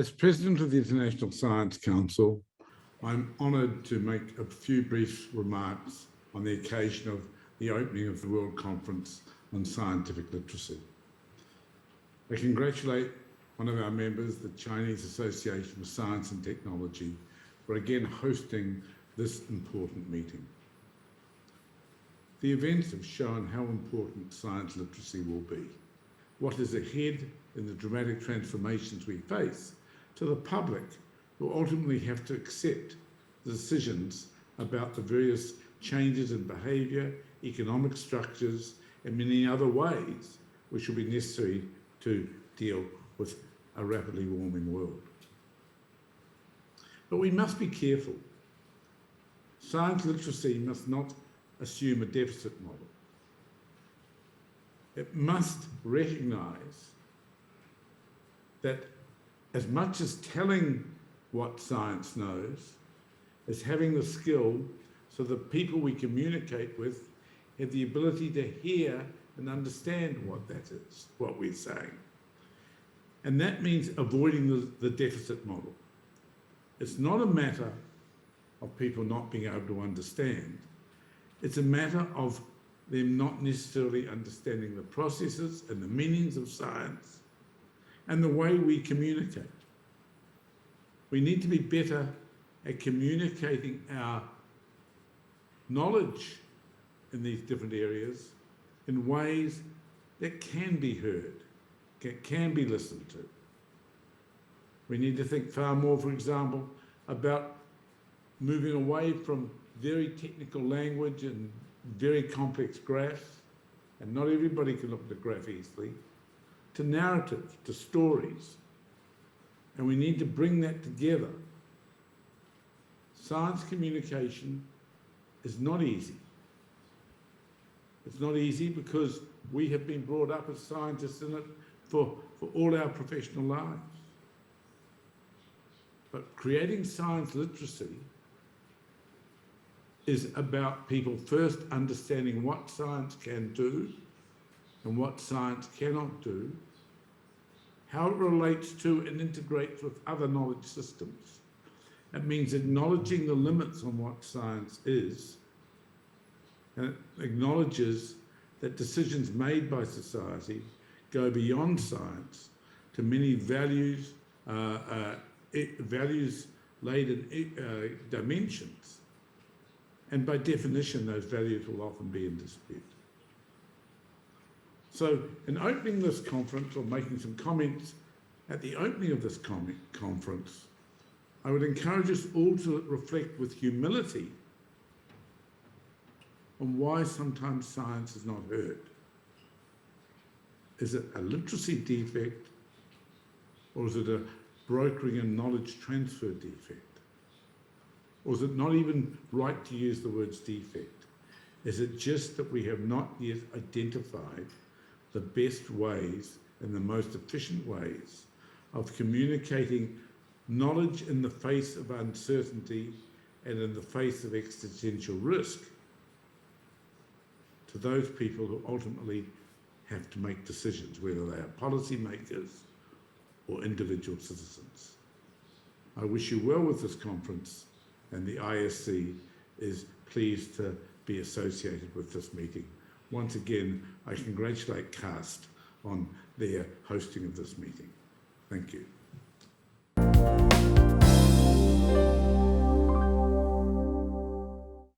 As President of the International Science Council, I'm honoured to make a few brief remarks on the occasion of the opening of the World Conference on Scientific Literacy. I congratulate one of our members, the Chinese Association for Science and Technology, for again hosting this important meeting. The events have shown how important science literacy will be, what is ahead in the dramatic transformations we face, to the public who ultimately have to accept the decisions about the various changes in behaviour, economic structures, and many other ways which will be necessary to deal with a rapidly warming world. But we must be careful. Science literacy must not assume a deficit model. It must recognise that as much as telling what science knows, as having the skill so that people we communicate with have the ability to hear and understand what that is, what we're saying. And that means avoiding the deficit model. It's not a matter of people not being able to understand. It's a matter of them not necessarily understanding the processes and the meanings of science and the way we communicate. We need to be better at communicating our knowledge in these different areas in ways that can be heard, can be listened to. We need to think far more, for example, about moving away from very technical language and very complex graphs, and not everybody can look at a graph easily, to narrative, to stories. And we need to bring that together. Science communication is not easy. It's not easy because we have been brought up as scientists in it for all our professional lives. But creating science literacy is about people first understanding what science can do and what science cannot do, how it relates to and integrates with other knowledge systems. It means acknowledging the limits on what science is, and it acknowledges that decisions made by society go beyond science to many values laden dimensions. And by definition, those values will often be in dispute. So in opening this conference, or making some comments at the opening of this conference, I would encourage us all to reflect with humility on why sometimes science is not heard. Is it a literacy defect, or is it a brokering and knowledge transfer defect? Or is it not even right to use the words defect? Is it just that we have not yet identified the best ways and the most efficient ways of communicating knowledge in the face of uncertainty and in the face of existential risk to those people who ultimately have to make decisions, whether they are policymakers or individual citizens? I wish you well with this conference, and the ISC is pleased to be associated with this meeting. Once again, I congratulate CAST on their hosting of this meeting. Thank you.